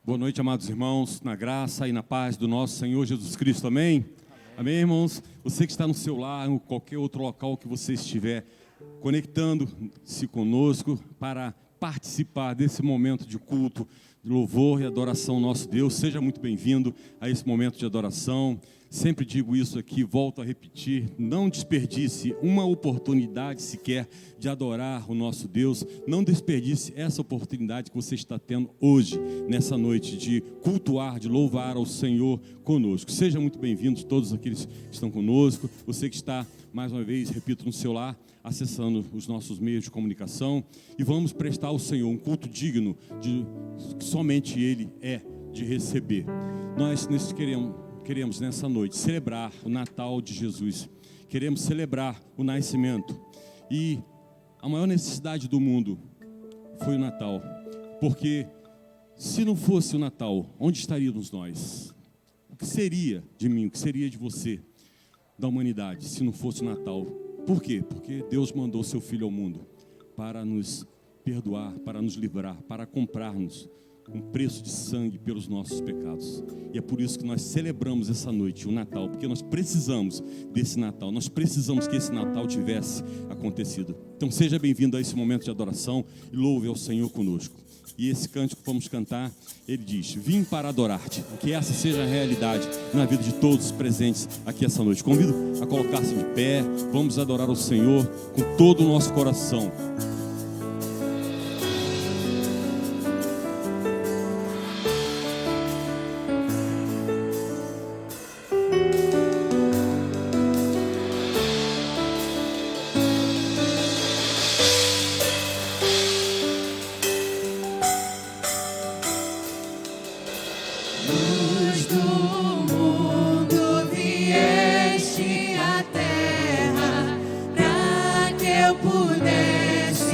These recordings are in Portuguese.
Boa noite, amados irmãos, na graça e na paz do nosso Senhor Jesus Cristo, amém? Amém, irmãos? Você que está no seu lar, em qualquer outro local que você estiver, conectando-se conosco para participar desse momento de culto, de louvor e adoração ao nosso Deus, seja muito bem-vindo a esse momento de adoração. Sempre digo isso aqui, volto a repetir, não desperdice uma oportunidade sequer de adorar o nosso Deus, não desperdice essa oportunidade que você está tendo hoje, nessa noite, de cultuar, de louvar ao Senhor conosco. Sejam muito bem-vindos todos aqueles que estão conosco, você que está, mais uma vez, repito, no seu lar, acessando os nossos meios de comunicação, e vamos prestar ao Senhor um culto digno, que somente Ele é de receber. Nós queremos nessa noite celebrar o Natal de Jesus, queremos celebrar o nascimento, e a maior necessidade do mundo foi o Natal, porque se não fosse o Natal, onde estaríamos nós? O que seria de mim, o que seria de você, da humanidade, se não fosse o Natal? Por quê? Porque Deus mandou seu Filho ao mundo para nos perdoar, para nos livrar, para comprar-nos um preço de sangue pelos nossos pecados. E é por isso que nós celebramos essa noite, o Natal, porque nós precisamos desse Natal, nós precisamos que esse Natal tivesse acontecido. Então seja bem-vindo a esse momento de adoração e louve ao Senhor conosco. E esse cântico que vamos cantar, ele diz: vim para adorar-te. Que essa seja a realidade na vida de todos os presentes aqui essa noite. Convido a colocar-se de pé, vamos adorar ao Senhor com todo o nosso coração. Pudesse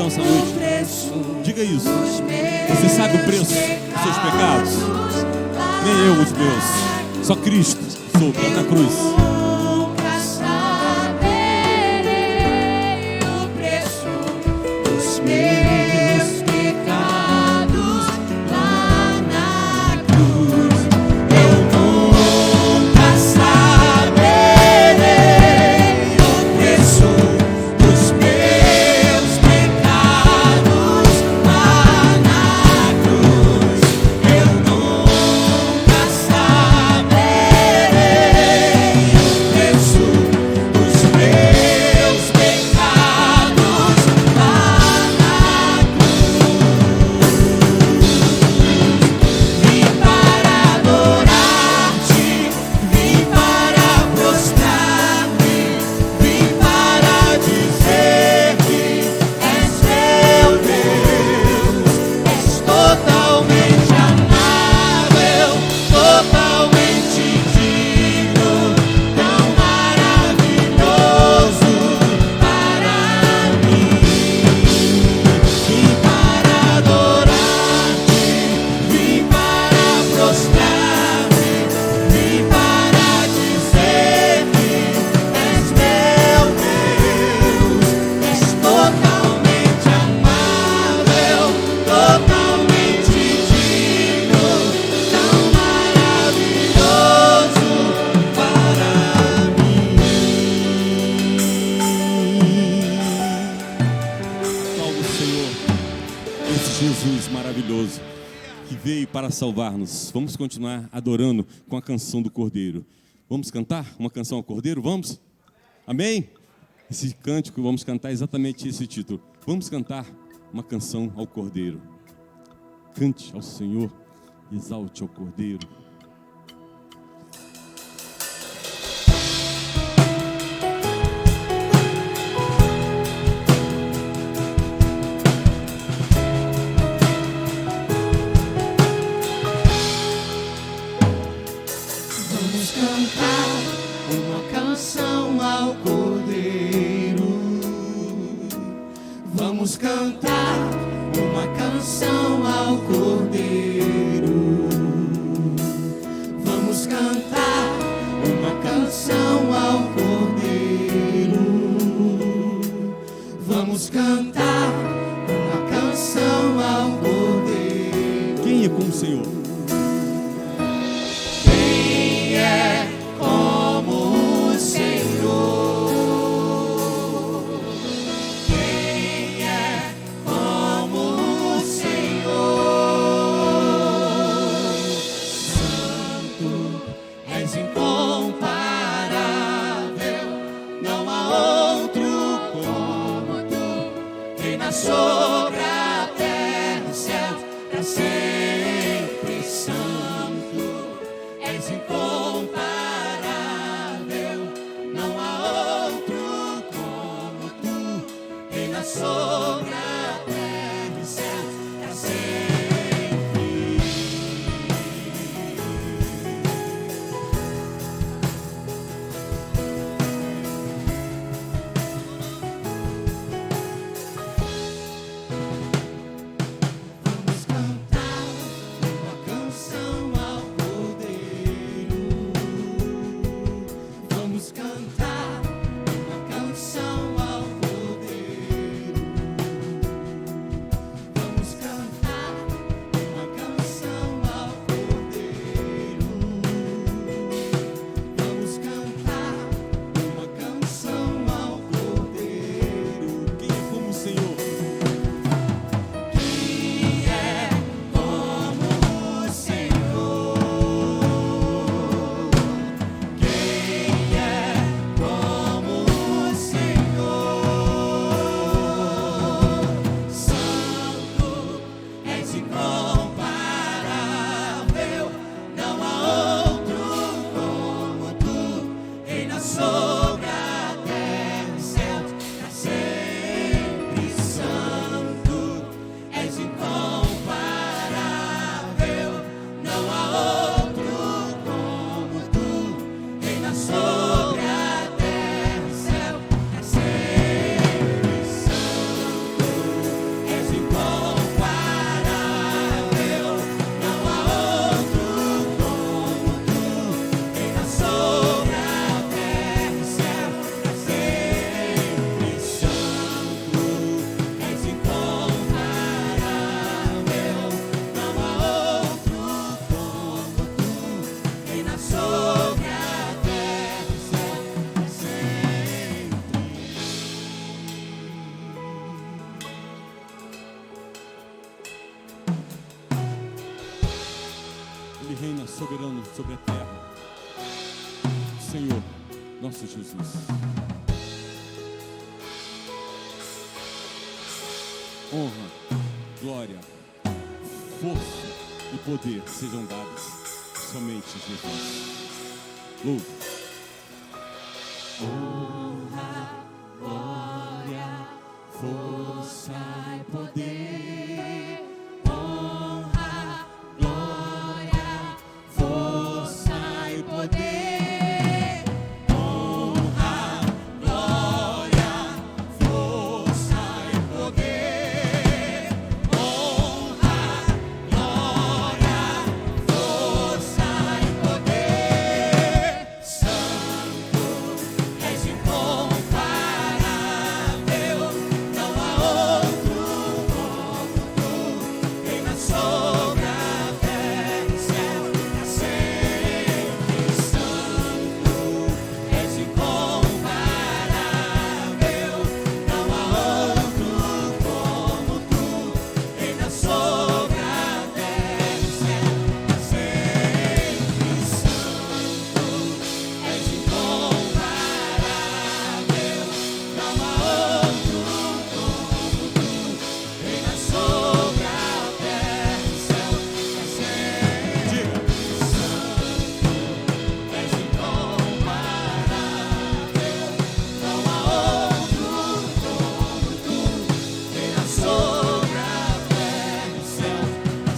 coração essa noite. Diga isso. Você sabe o preço dos seus pecados? Nem eu os meus. Só Cristo soltou na cruz. Jesus maravilhoso que veio para salvar-nos. Vamos continuar adorando com a canção do Cordeiro. Vamos cantar uma canção ao Cordeiro? Vamos? Amém? Esse cântico, vamos cantar exatamente esse título. Vamos cantar uma canção ao Cordeiro. Cante ao Senhor, exalte ao Cordeiro. Vamos cantar uma canção ao Cordeiro. Vamos cantar uma canção ao Cordeiro. Vamos cantar uma canção ao Cordeiro. Quem é como o Senhor? Quem é como o Senhor? Sobre a terra e céu, pra sempre santo, és incomparável, não há outro como tu, reina sobre a terra e céu, pra sempre. Vamos cantar torna soberano sobre a terra. Senhor, nosso Jesus. Honra, glória, força e poder sejam dados somente a Jesus. Louve. Honra, glória, força e poder. Honra, glória, força e poder. Honra, glória, força e poder. Honra, glória, força e poder. Santo és incomparável, não há outro como tu. Reina sobre a terra e céu pra sempre. Santo és incomparável, não há outro como tu. Reina sobre a terra e céu pra sempre. Santo és incomparável, não há outro como tu. Reina sobre a terra e céu pra sempre. Diga. Santo és incomparável, não há outro como tu. Reina sobre a terra e céu pra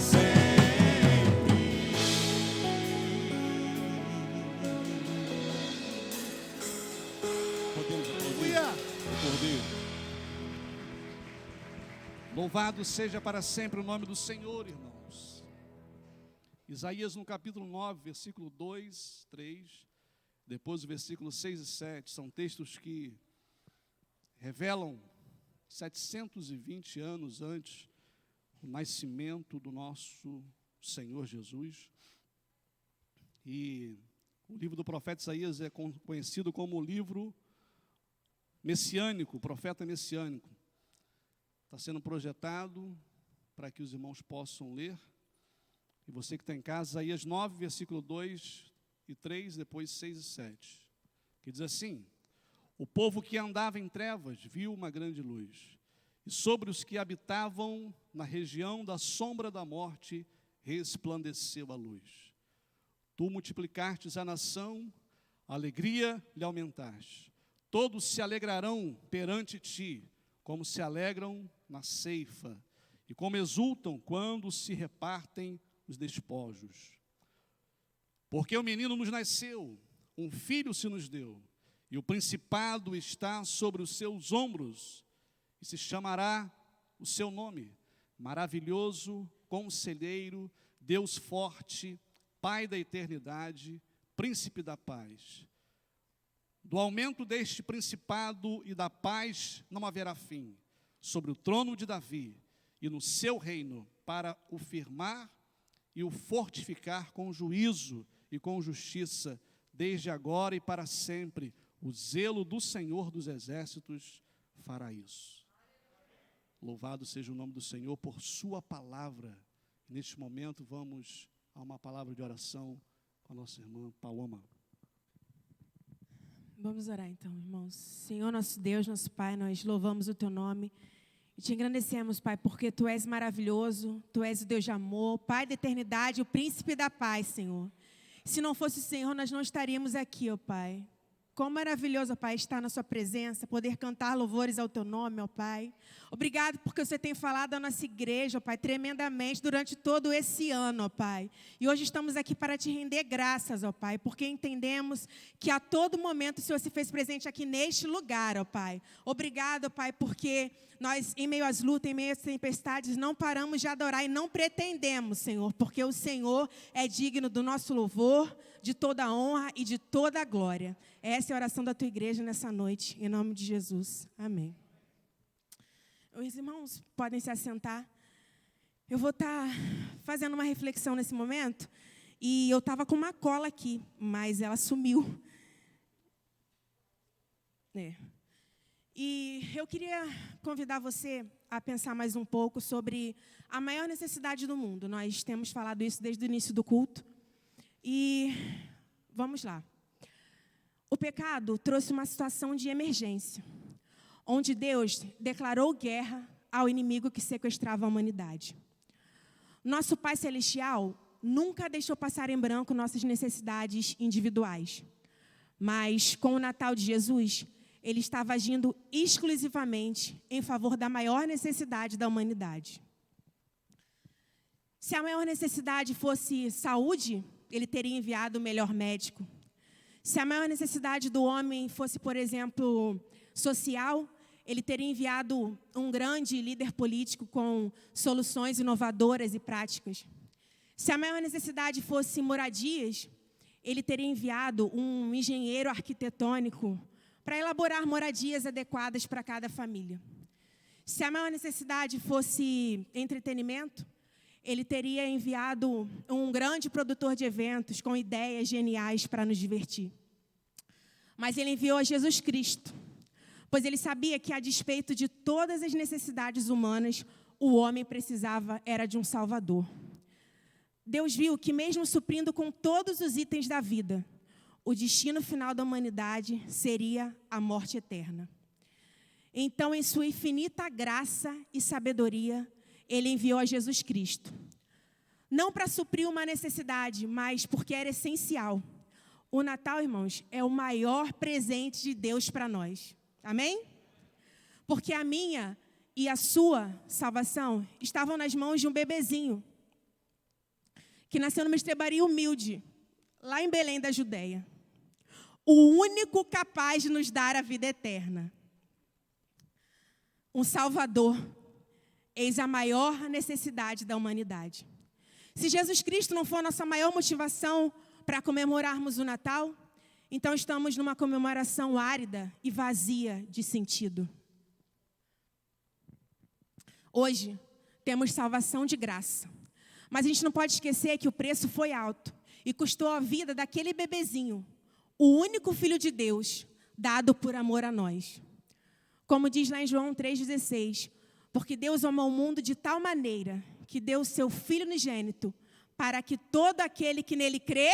Podemos aplaudir Aleluia. o Cordeiro. Louvado seja para sempre o nome do Senhor, irmãos. Isaías no capítulo 9, versículo 2, 3, depois o versículo 6 e 7, são textos que revelam 720 anos antes do nascimento do nosso Senhor Jesus. E o livro do profeta Isaías é conhecido como o livro messiânico, o profeta messiânico. Está sendo projetado para que os irmãos possam ler. E você que está em casa, Isaías 9, versículo 2 e 3, depois 6 e 7. Que diz assim: o povo que andava em trevas viu uma grande luz, e sobre os que habitavam na região da sombra da morte resplandeceu a luz. Tu multiplicastes a nação, a alegria lhe aumentaste. Todos se alegrarão perante ti, como se alegram na ceifa, e como exultam quando se repartem os despojos. Porque o menino nos nasceu, um filho se nos deu, e o principado está sobre os seus ombros, e se chamará o seu nome, Maravilhoso, Conselheiro, Deus Forte, Pai da Eternidade, Príncipe da Paz. Do aumento deste principado e da paz não haverá fim, sobre o trono de Davi e no seu reino, para o firmar e o fortificar com juízo e com justiça, desde agora e para sempre. O zelo do Senhor dos Exércitos fará isso. Louvado seja o nome do Senhor por sua palavra. Neste momento vamos a uma palavra de oração com a nossa irmã Paloma. Vamos orar então, irmãos. Senhor, nosso Deus, nosso Pai, nós louvamos o Teu nome e Te agradecemos, Pai, porque Tu és maravilhoso, Tu és o Deus de amor, Pai da eternidade, o Príncipe da paz, Senhor. Se não fosse o Senhor, nós não estaríamos aqui, ó Pai. Quão maravilhoso, ó Pai, estar na sua presença, poder cantar louvores ao Teu nome, ó Pai. Obrigado porque você tem falado à nossa igreja, ó Pai, tremendamente durante todo esse ano, ó Pai. E hoje estamos aqui para Te render graças, ó Pai, porque entendemos que a todo momento o Senhor se fez presente aqui neste lugar, ó Pai. Obrigado, ó Pai, porque nós, em meio às lutas, em meio às tempestades, não paramos de adorar e não pretendemos, Senhor, porque o Senhor é digno do nosso louvor, de toda a honra e de toda a glória. Essa é a oração da tua igreja nessa noite, em nome de Jesus. Amém. Os irmãos podem se assentar. Eu vou estar fazendo uma reflexão nesse momento, e eu estava com uma cola aqui, mas ela sumiu. E eu queria convidar você a pensar mais um pouco sobre a maior necessidade do mundo. Nós temos falado isso desde o início do culto. E vamos lá. O pecado trouxe uma situação de emergência, onde Deus declarou guerra ao inimigo que sequestrava a humanidade. Nosso Pai Celestial nunca deixou passar em branco nossas necessidades individuais. Mas, com o Natal de Jesus, Ele estava agindo exclusivamente em favor da maior necessidade da humanidade. Se a maior necessidade fosse saúde, Ele teria enviado o melhor médico. Se a maior necessidade do homem fosse, por exemplo, social, Ele teria enviado um grande líder político com soluções inovadoras e práticas. Se a maior necessidade fosse moradias, Ele teria enviado um engenheiro arquitetônico para elaborar moradias adequadas para cada família. Se a maior necessidade fosse entretenimento, Ele teria enviado um grande produtor de eventos com ideias geniais para nos divertir. Mas Ele enviou a Jesus Cristo, pois Ele sabia que, a despeito de todas as necessidades humanas, o homem precisava era de um Salvador. Deus viu que, mesmo suprindo com todos os itens da vida, o destino final da humanidade seria a morte eterna. Então, em sua infinita graça e sabedoria, Ele enviou a Jesus Cristo. Não para suprir uma necessidade, mas porque era essencial. O Natal, irmãos, é o maior presente de Deus para nós. Amém? Porque a minha e a sua salvação estavam nas mãos de um bebezinho que nasceu numa estrebaria humilde, lá em Belém da Judéia. O único capaz de nos dar a vida eterna. Um Salvador. Eis a maior necessidade da humanidade. Se Jesus Cristo não for a nossa maior motivação para comemorarmos o Natal, então estamos numa comemoração árida e vazia de sentido. Hoje, temos salvação de graça. Mas a gente não pode esquecer que o preço foi alto e custou a vida daquele bebezinho, o único Filho de Deus, dado por amor a nós. Como diz lá em João 3,16, porque Deus amou o mundo de tal maneira que deu o seu Filho unigênito, para que todo aquele que nele crê...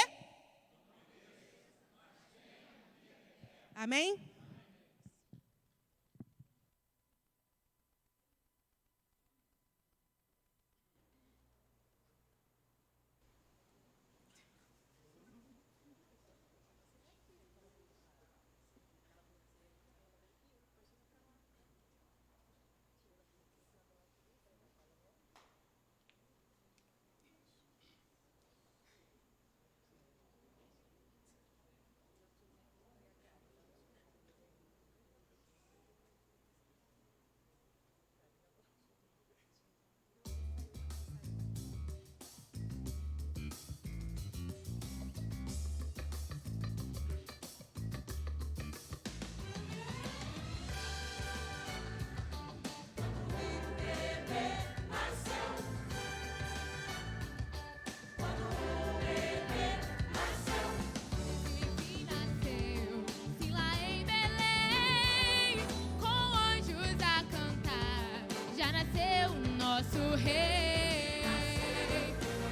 Amém? nosso rei.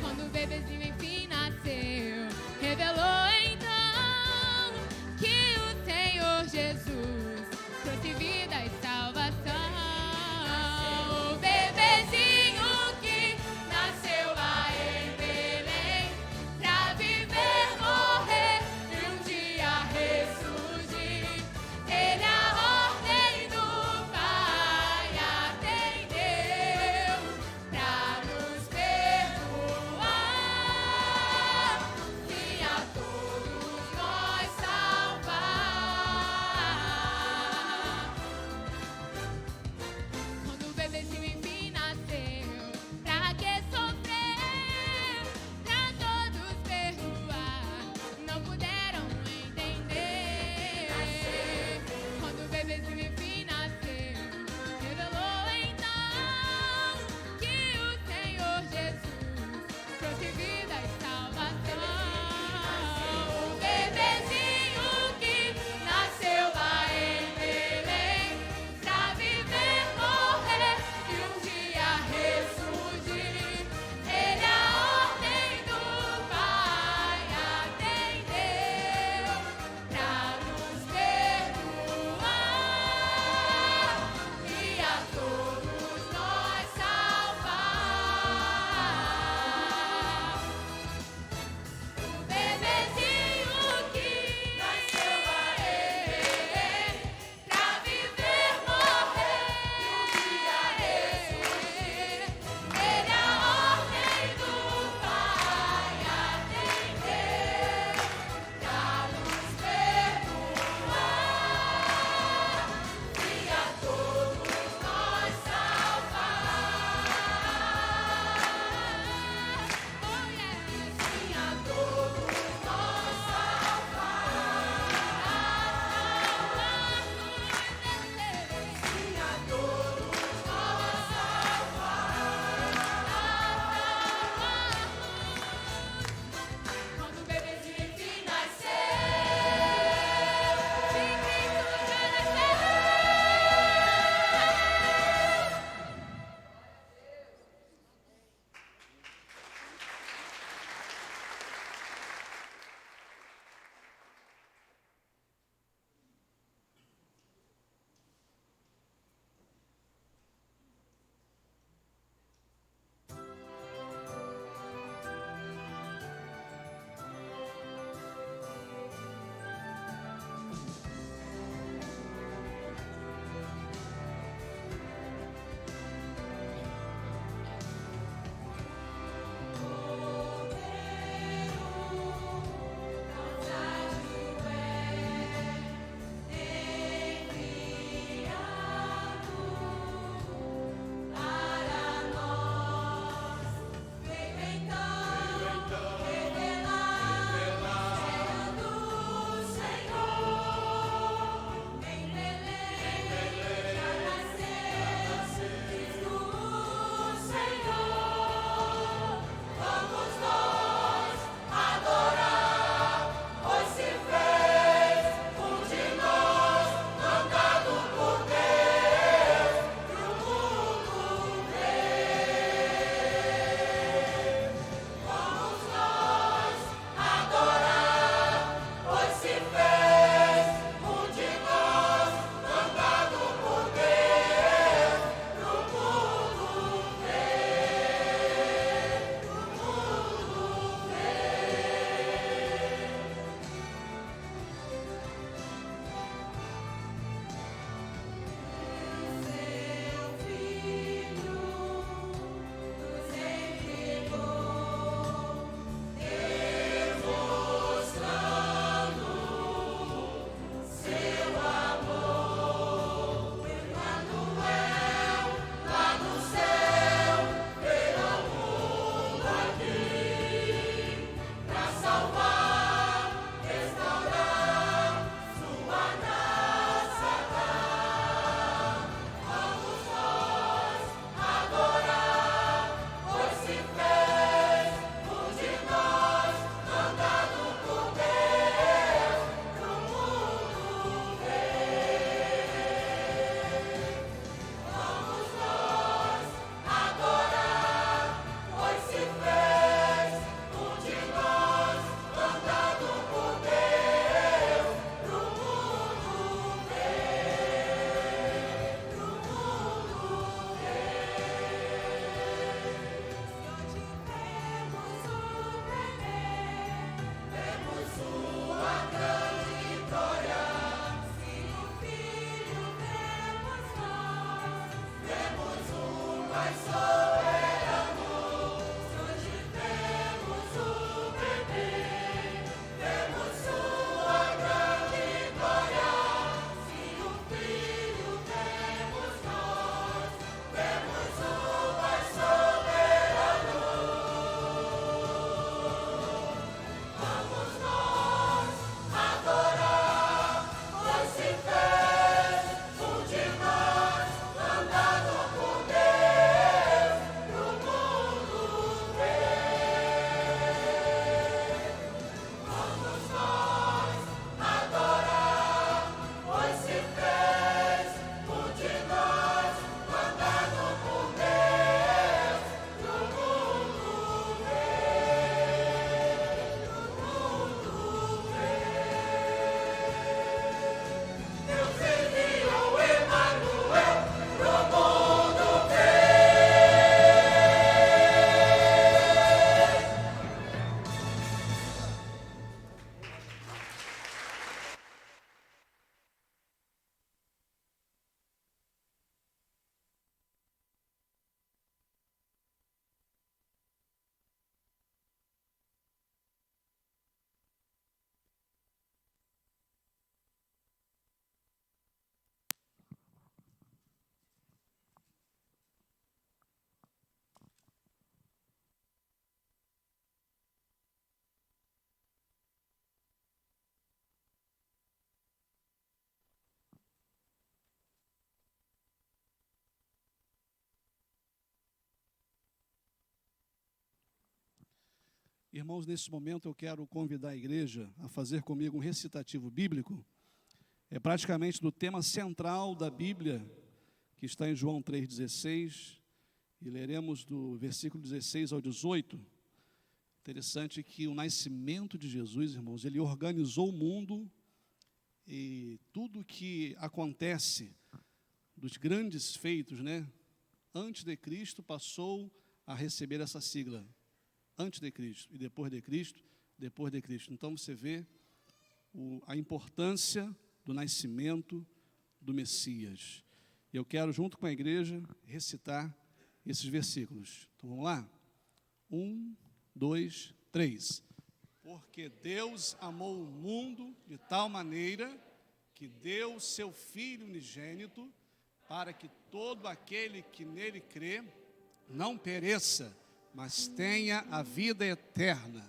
Quando o bebezinho enfim nasceu, revelou então que o Senhor Jesus trouxe vida e salvação. O bebezinho que nasceu lá em Belém, pra viver, morrer e um dia ressurgir. Ele a ordem do Pai atendeu pra Irmãos, nesse momento eu quero convidar a igreja a fazer comigo um recitativo bíblico. É praticamente do tema central da Bíblia, que está em João 3,16, e leremos do versículo 16 ao 18. Interessante que o nascimento de Jesus, irmãos, ele organizou o mundo, e tudo que acontece dos grandes feitos, né, antes de Cristo, passou a receber essa sigla. Antes de Cristo, e depois de Cristo, depois de Cristo. Então você vê a importância do nascimento do Messias. Eu quero, junto com a igreja, recitar esses versículos. Então vamos lá? 1, 2, 3. Porque Deus amou o mundo de tal maneira que deu o seu Filho unigênito, para que todo aquele que nele crê não pereça, mas tenha a vida eterna.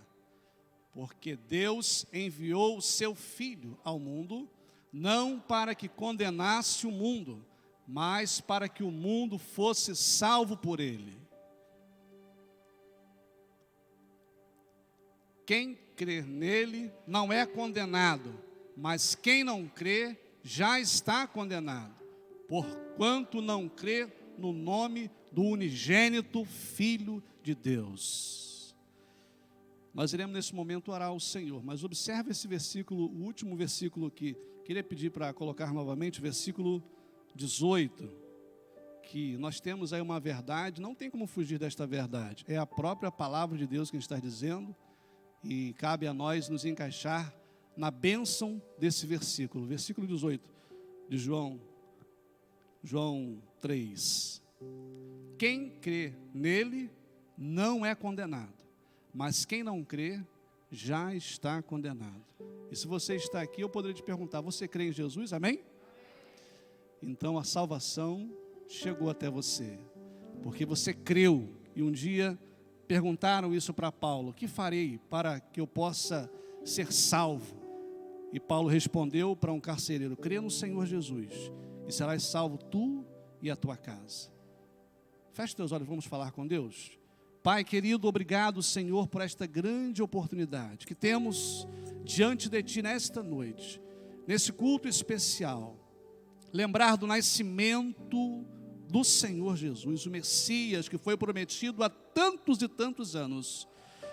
Porque Deus enviou o seu Filho ao mundo, não para que condenasse o mundo, mas para que o mundo fosse salvo por ele. Quem crer nele não é condenado, mas quem não crê já está condenado, porquanto não crê no nome do unigênito Filho de Deus. Nós iremos nesse momento orar ao Senhor, mas observe esse versículo, o último versículo aqui. Queria pedir para colocar novamente o versículo 18, que nós temos aí uma verdade, não tem como fugir desta verdade, é a própria palavra de Deus que está dizendo, e cabe a nós nos encaixar na bênção desse versículo, versículo 18 de João 3. Quem crê nele não é condenado, mas quem não crê já está condenado. E se você está aqui, eu poderia te perguntar, você crê em Jesus? Amém? Então a salvação chegou até você, porque você creu. E um dia perguntaram isso para Paulo: o que farei para que eu possa ser salvo? E Paulo respondeu para um carcereiro: crê no Senhor Jesus, e serás salvo tu e a tua casa. Feche teus olhos, vamos falar com Deus. Pai querido, obrigado, Senhor, por esta grande oportunidade que temos diante de Ti nesta noite, nesse culto especial. Lembrar do nascimento do Senhor Jesus, o Messias que foi prometido há tantos e tantos anos.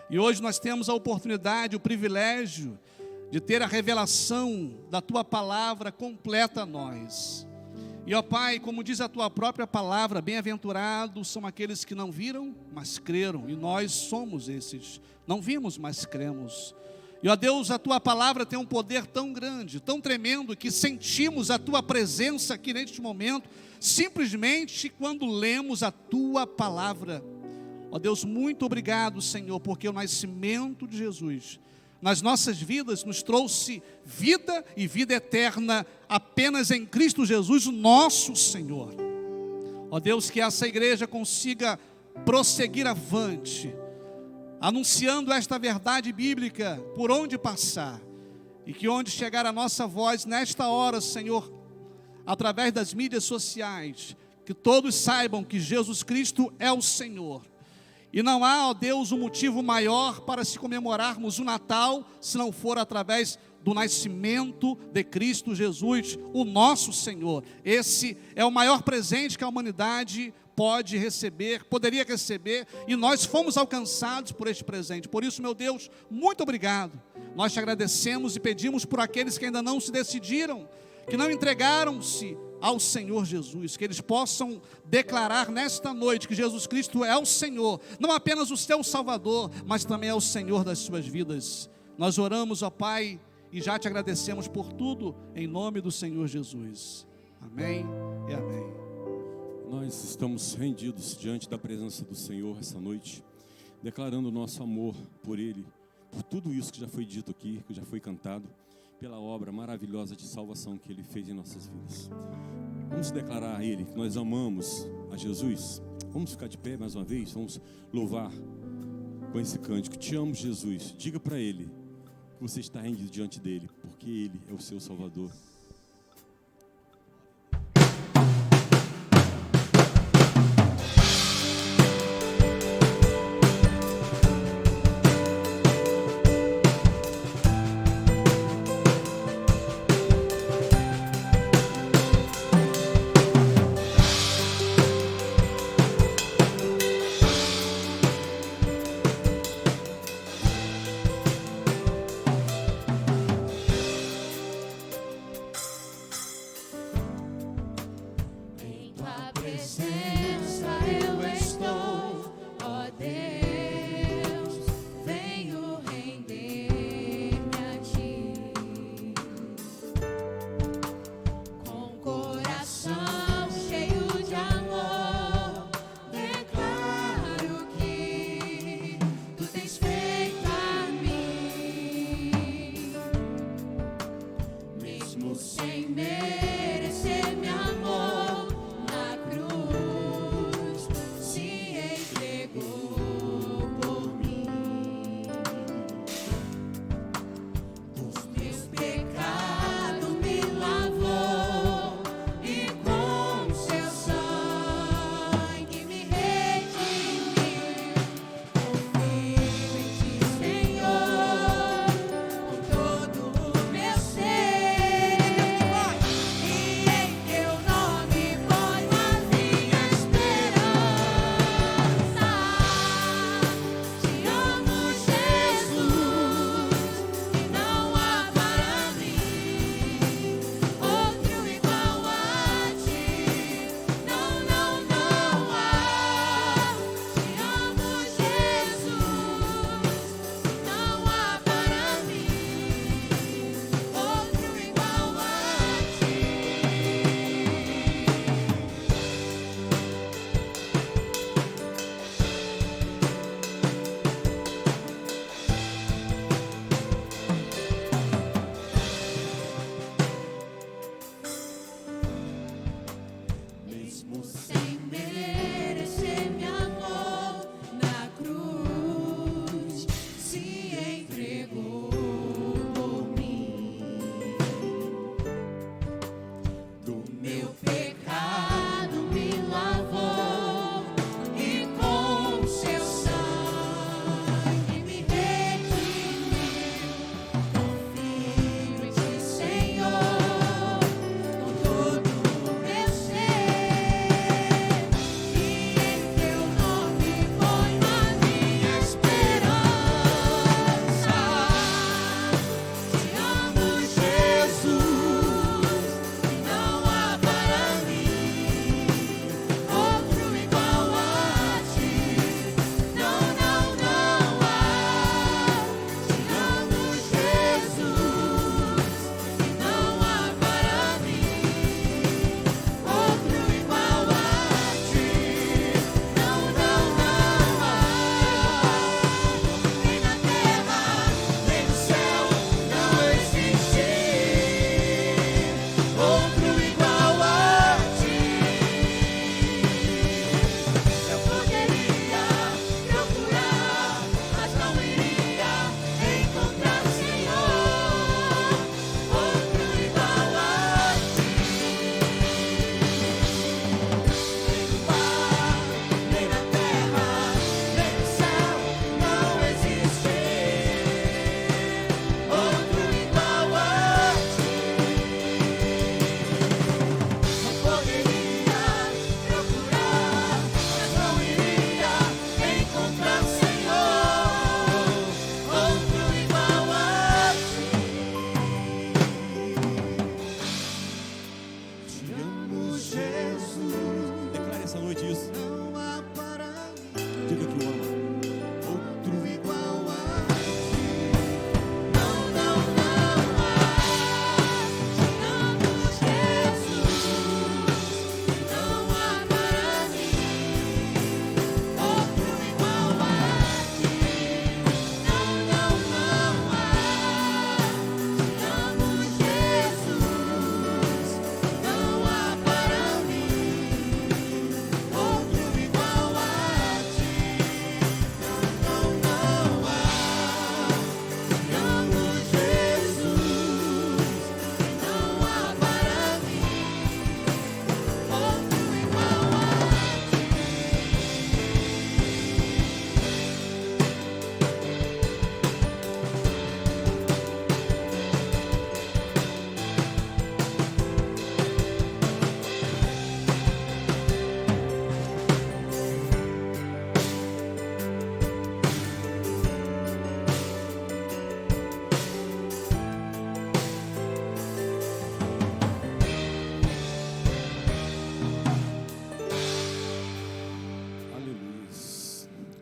E hoje nós temos a oportunidade, o privilégio de ter a revelação da Tua palavra completa a nós. E ó Pai, como diz a Tua própria palavra, bem-aventurados são aqueles que não viram, mas creram. E nós somos esses, não vimos, mas cremos. E ó Deus, a Tua palavra tem um poder tão grande, tão tremendo, que sentimos a Tua presença aqui neste momento, simplesmente quando lemos a Tua palavra. Ó Deus, muito obrigado, Senhor, porque o nascimento de Jesus nas nossas vidas nos trouxe vida e vida eterna apenas em Cristo Jesus, o nosso Senhor. Ó Deus, que essa igreja consiga prosseguir avante, anunciando esta verdade bíblica por onde passar, e que onde chegar a nossa voz nesta hora, Senhor, através das mídias sociais, que todos saibam que Jesus Cristo é o Senhor. E não há, ó Deus, um motivo maior para se comemorarmos o Natal, se não for através do nascimento de Cristo Jesus, o nosso Senhor. Esse é o maior presente que a humanidade pode receber, poderia receber, e nós fomos alcançados por este presente. Por isso, meu Deus, muito obrigado. Nós te agradecemos e pedimos por aqueles que ainda não se decidiram, que não entregaram-se ao Senhor Jesus, que eles possam declarar nesta noite que Jesus Cristo é o Senhor, não apenas o seu Salvador, mas também é o Senhor das suas vidas. Nós oramos, ó Pai, e já te agradecemos por tudo, em nome do Senhor Jesus. Amém e amém. Nós estamos rendidos diante da presença do Senhor essa noite, declarando o nosso amor por Ele, por tudo isso que já foi dito aqui, que já foi cantado, pela obra maravilhosa de salvação que Ele fez em nossas vidas. Vamos declarar a Ele que nós amamos a Jesus. Vamos ficar de pé mais uma vez, vamos louvar com esse cântico. Te amo, Jesus. Diga para Ele que você está rendido diante dEle, porque Ele é o seu Salvador.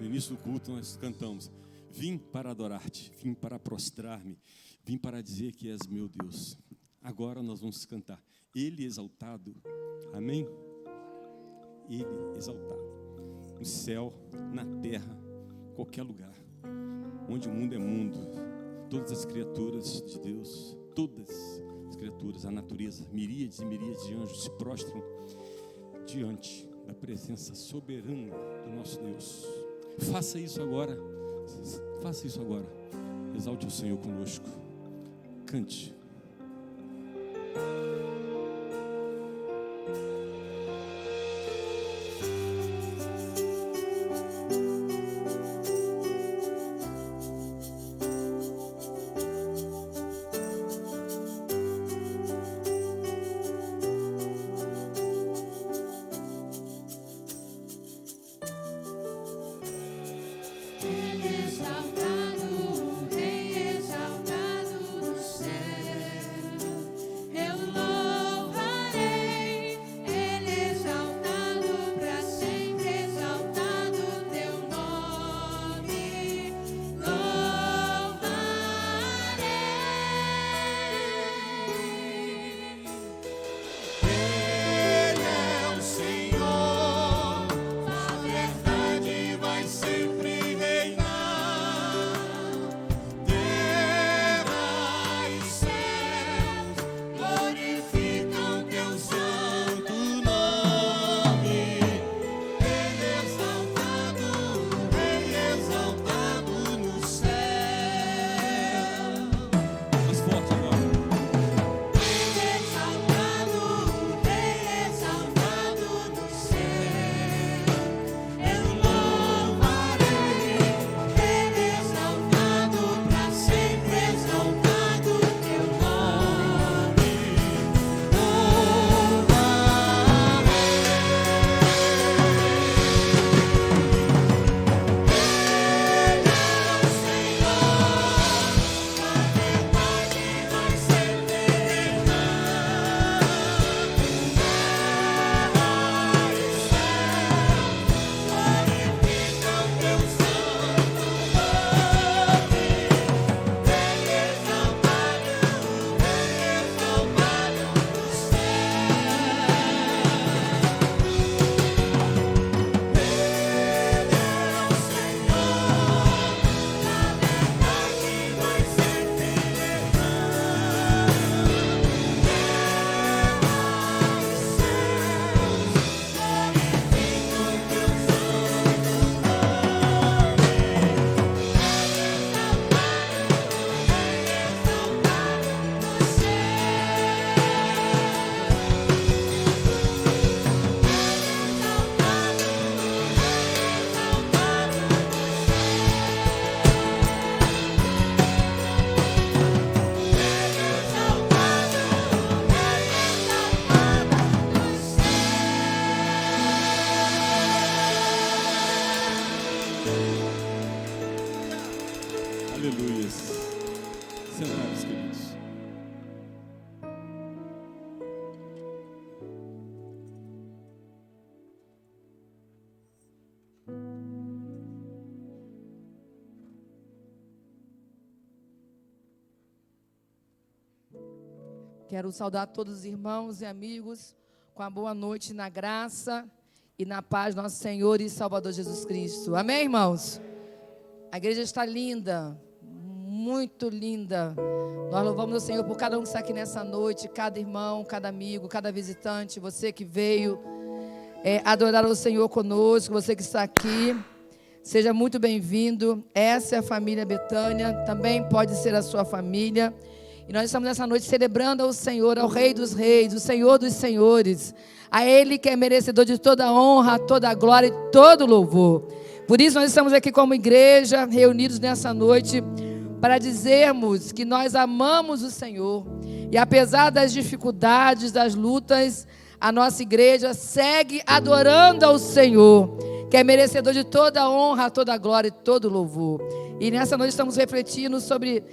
início do culto nós cantamos: vim para adorar-te, vim para prostrar-me, vim para dizer que és meu Deus. Agora nós vamos cantar: Ele exaltado, amém? Ele exaltado, no céu, na terra, qualquer lugar, onde o mundo é mundo, todas as criaturas de Deus, todas as criaturas, a natureza, miríades e miríades de anjos se prostram diante da presença soberana do nosso Deus. Faça isso agora, faça isso agora. Exalte o Senhor conosco, cante. Aleluia. Sentados, queridos. Quero saudar todos os irmãos e amigos com a boa noite na graça e na paz do nosso Senhor e Salvador Jesus Cristo. Amém, irmãos? A igreja está linda, muito linda. Nós louvamos o Senhor por cada um que está aqui nessa noite, cada irmão, cada amigo, cada visitante, você que veio adorar o Senhor conosco, você que está aqui. Seja muito bem-vindo. Essa é a família Betânia, também pode ser a sua família. E nós estamos nessa noite celebrando ao Senhor, ao Rei dos Reis, o Senhor dos Senhores, a Ele que é merecedor de toda a honra, toda a glória e todo o louvor. Por isso nós estamos aqui como igreja, reunidos nessa noite, para dizermos que nós amamos o Senhor. E apesar das dificuldades, das lutas, a nossa igreja segue adorando ao Senhor, que é merecedor de toda a honra, toda a glória e todo o louvor. E nessa noite estamos refletindo sobre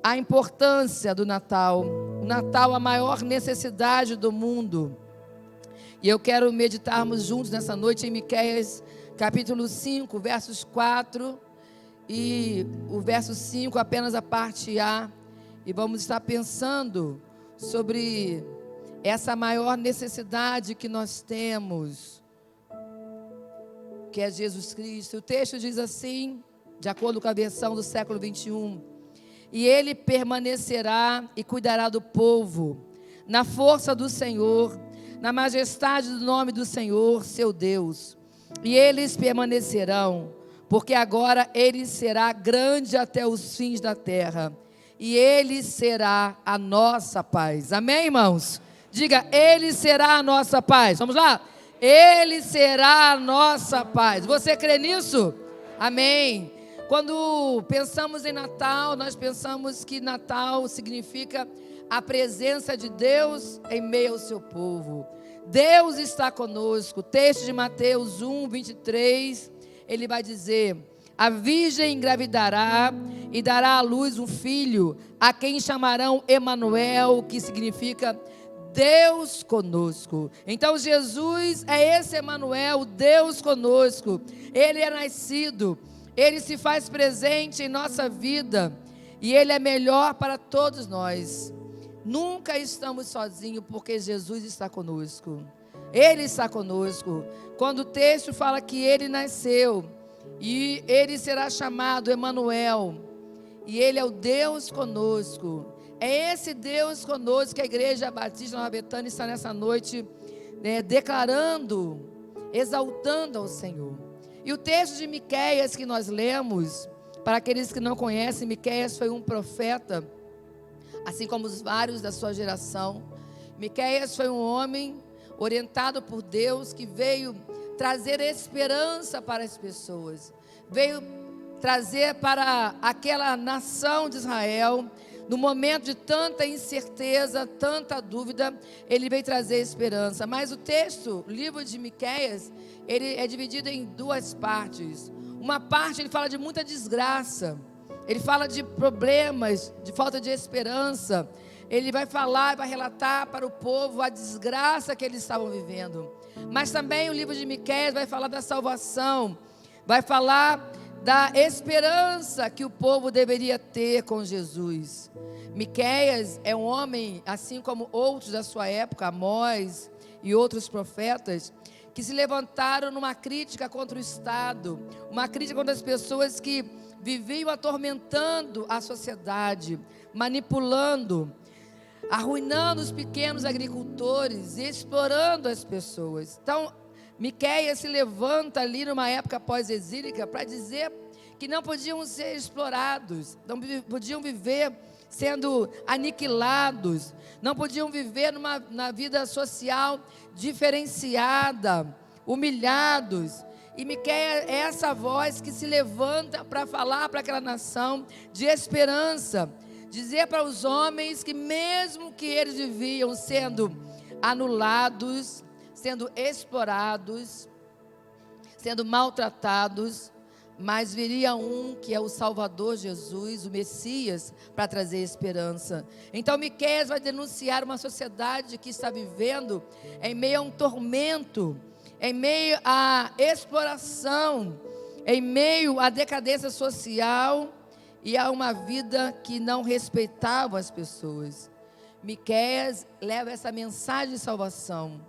a importância do Natal. O Natal, a maior necessidade do mundo. E eu quero meditarmos juntos nessa noite em Miqueias, capítulo 5, versos 4 e o verso 5, apenas a parte A. E vamos estar pensando sobre essa maior necessidade que nós temos, que é Jesus Cristo. O texto diz assim, de acordo com a versão do século 21, e ele permanecerá e cuidará do povo, na força do Senhor, na majestade do nome do Senhor, seu Deus. E eles permanecerão, porque agora ele será grande até os fins da terra, e ele será a nossa paz. Amém, irmãos? Diga, ele será a nossa paz. Vamos lá? Ele será a nossa paz. Você crê nisso? Amém. Quando pensamos em Natal, nós pensamos que Natal significa a presença de Deus em meio ao seu povo. Deus está conosco. O texto de Mateus 1, 23, ele vai dizer: a virgem engravidará e dará à luz um filho, a quem chamarão Emanuel, que significa Deus conosco. Então Jesus é esse Emanuel, Deus conosco. Ele é nascido, ele se faz presente em nossa vida e ele é melhor para todos nós. Nunca estamos sozinhos, porque Jesus está conosco. Ele está conosco. Quando o texto fala que ele nasceu e ele será chamado Emanuel, e ele é o Deus conosco. É esse Deus conosco que a Igreja Batista Nova Betânia está nessa noite, declarando, exaltando ao Senhor. E o texto de Miqueias que nós lemos, para aqueles que não conhecem, Miqueias foi um profeta, assim como os vários da sua geração. Miqueias foi um homem orientado por Deus, que veio trazer esperança para as pessoas, veio trazer para aquela nação de Israel, no momento de tanta incerteza, tanta dúvida, ele veio trazer esperança. Mas o texto, o livro de Miqueias, ele é dividido em duas partes. Uma parte ele fala de muita desgraça, ele fala de problemas, de falta de esperança. Ele vai falar, vai relatar para o povo a desgraça que eles estavam vivendo. Mas também o livro de Miqueias vai falar da salvação, vai falar da esperança que o povo deveria ter com Jesus. Miqueias é um homem, assim como outros da sua época, Amós e outros profetas, que se levantaram numa crítica contra o Estado, uma crítica contra as pessoas que viviam atormentando a sociedade, manipulando, arruinando os pequenos agricultores e explorando as pessoas. Então, Miqueias se levanta ali numa época pós-exílica para dizer que não podiam ser explorados, não podiam viver sendo aniquilados, não podiam viver na vida social diferenciada, humilhados. E Miqueias é essa voz que se levanta para falar para aquela nação de esperança, dizer para os homens que mesmo que eles viviam sendo anulados, sendo explorados, sendo maltratados, mas viria um que é o Salvador Jesus, o Messias, para trazer esperança. Então Miqueias vai denunciar uma sociedade que está vivendo em meio a um tormento, em meio à exploração, em meio à decadência social e a uma vida que não respeitava as pessoas. Miqueias leva essa mensagem de salvação.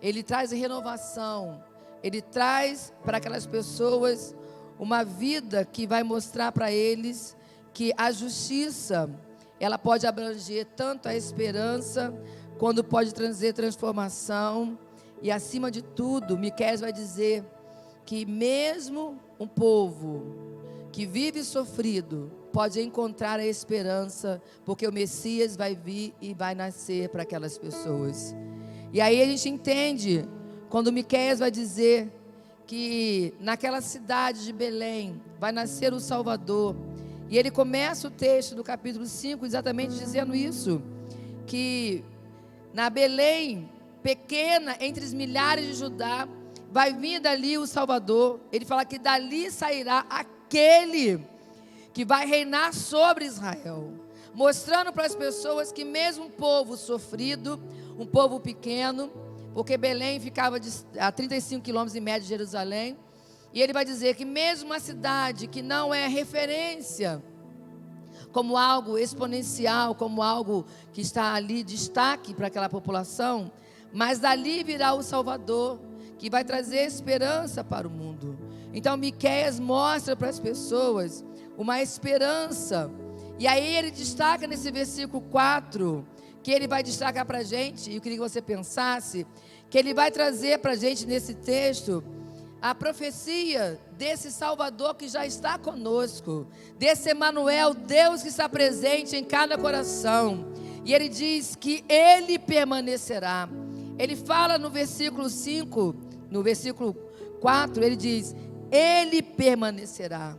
Ele traz renovação, ele traz para aquelas pessoas uma vida que vai mostrar para eles que a justiça, ela pode abranger tanto a esperança, quando pode trazer transformação. E acima de tudo, Miqueias vai dizer que mesmo um povo que vive sofrido, pode encontrar a esperança, porque o Messias vai vir e vai nascer para aquelas pessoas. E aí a gente entende, quando Miqueias vai dizer que naquela cidade de Belém vai nascer o Salvador. E ele começa o texto do capítulo 5 exatamente dizendo isso, que na Belém, pequena entre os milhares de Judá, vai vir dali o Salvador. Ele fala que dali sairá aquele que vai reinar sobre Israel, mostrando para as pessoas que mesmo um povo sofrido, um povo pequeno, porque Belém ficava a 35 quilômetros em média de Jerusalém, E ele vai dizer que mesmo uma cidade que não é referência, como algo exponencial, como algo que está ali, destaque para aquela população, mas dali virá o Salvador, que vai trazer esperança para o mundo. Então Miqueias mostra para as pessoas uma esperança. E aí ele destaca nesse versículo 4, que ele vai destacar para a gente, e eu queria que você pensasse, que ele vai trazer para a gente nesse texto a profecia desse Salvador que já está conosco, desse Emanuel, Deus que está presente em cada coração. E ele diz que ele permanecerá. Ele fala no versículo 5, no versículo 4, ele diz: ele permanecerá.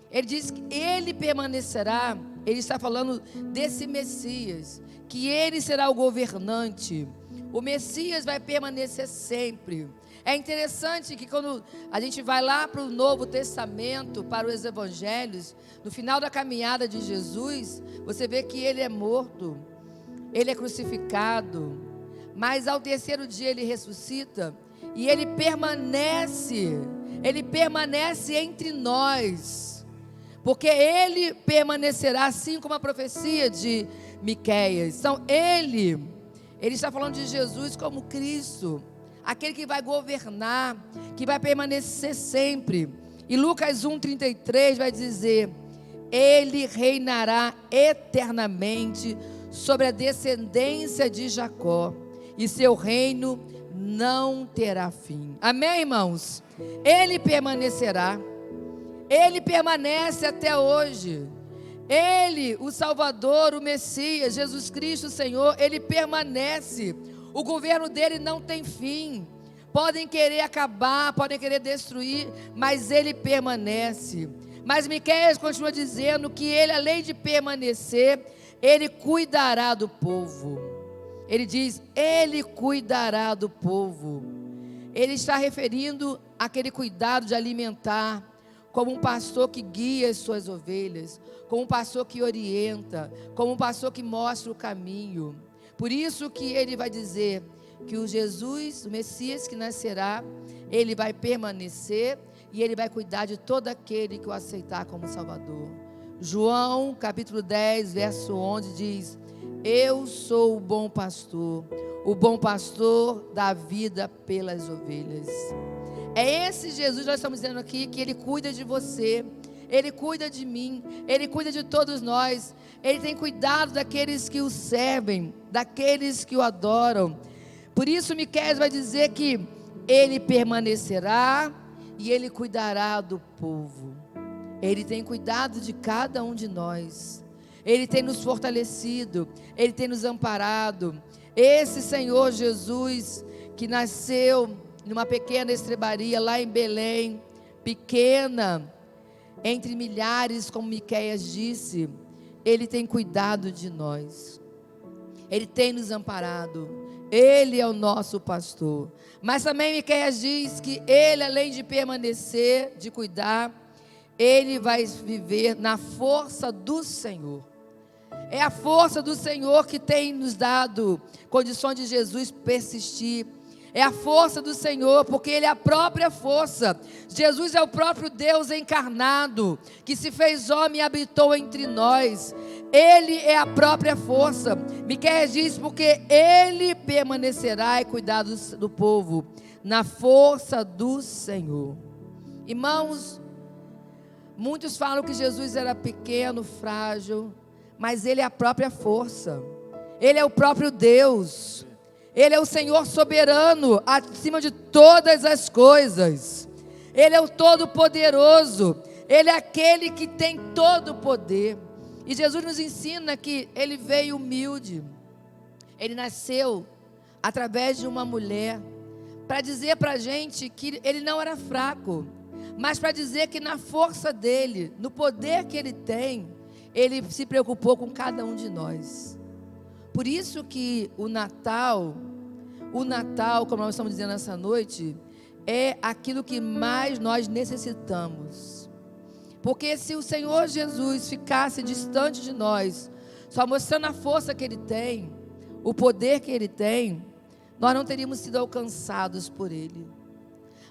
Ele diz que ele permanecerá. Ele está falando desse Messias, que ele será o governante. O Messias vai permanecer sempre. É interessante que quando a gente vai lá para o Novo Testamento, para os Evangelhos, no final da caminhada de Jesus, você vê que ele é morto, ele é crucificado, mas ao terceiro dia ele ressuscita e ele permanece entre nós, porque ele permanecerá, assim como a profecia de Miqueias. Então ele está falando de Jesus como Cristo, aquele que vai governar, que vai permanecer sempre. E Lucas 1,33 vai dizer: ele reinará eternamente sobre a descendência de Jacó, e seu reino não terá fim. Amém, irmãos? Ele permanecerá. Ele permanece até hoje. Ele, o Salvador, o Messias, Jesus Cristo, o Senhor, ele permanece. O governo dele não tem fim. Podem querer acabar, podem querer destruir, mas ele permanece. Mas Miqueias continua dizendo que ele, além de permanecer, ele cuidará do povo. Ele diz: ele cuidará do povo. Ele está referindo àquele cuidado de alimentar, como um pastor que guia as suas ovelhas, como um pastor que orienta, como um pastor que mostra o caminho. Por isso que ele vai dizer que o Jesus, o Messias que nascerá, ele vai permanecer e ele vai cuidar de todo aquele que o aceitar como Salvador. João capítulo 10, verso 11 diz: eu sou o bom pastor dá vida pelas ovelhas. É esse Jesus, nós estamos dizendo aqui, que ele cuida de você, ele cuida de mim, ele cuida de todos nós. Ele tem cuidado daqueles que o servem, daqueles que o adoram. Por isso Miqueias vai dizer que ele permanecerá e ele cuidará do povo. Ele tem cuidado de cada um de nós. Ele tem nos fortalecido, ele tem nos amparado. Esse Senhor Jesus, que nasceu numa pequena estrebaria lá em Belém, pequena, entre milhares, como Miqueias disse, ele tem cuidado de nós. Ele tem nos amparado. Ele é o nosso pastor. Mas também Miqueias diz que ele, além de permanecer, de cuidar, ele vai viver na força do Senhor. É a força do Senhor que tem nos dado condições de Jesus persistir. É a força do Senhor, porque ele é a própria força. Jesus é o próprio Deus encarnado, que se fez homem e habitou entre nós. Ele é a própria força. Miqueias diz: porque ele permanecerá e cuidar do povo na força do Senhor. Irmãos, muitos falam que Jesus era pequeno, frágil, mas ele é a própria força. Ele é o próprio Deus. Ele é o Senhor soberano, acima de todas as coisas. Ele é o Todo-Poderoso. Ele é aquele que tem todo o poder. E Jesus nos ensina que ele veio humilde. Ele nasceu através de uma mulher, para dizer para a gente que ele não era fraco, mas para dizer que na força dele, no poder que ele tem, ele se preocupou com cada um de nós. Por isso que o Natal, como nós estamos dizendo essa noite, é aquilo que mais nós necessitamos. Porque se o Senhor Jesus ficasse distante de nós, só mostrando a força que Ele tem, o poder que Ele tem, nós não teríamos sido alcançados por Ele.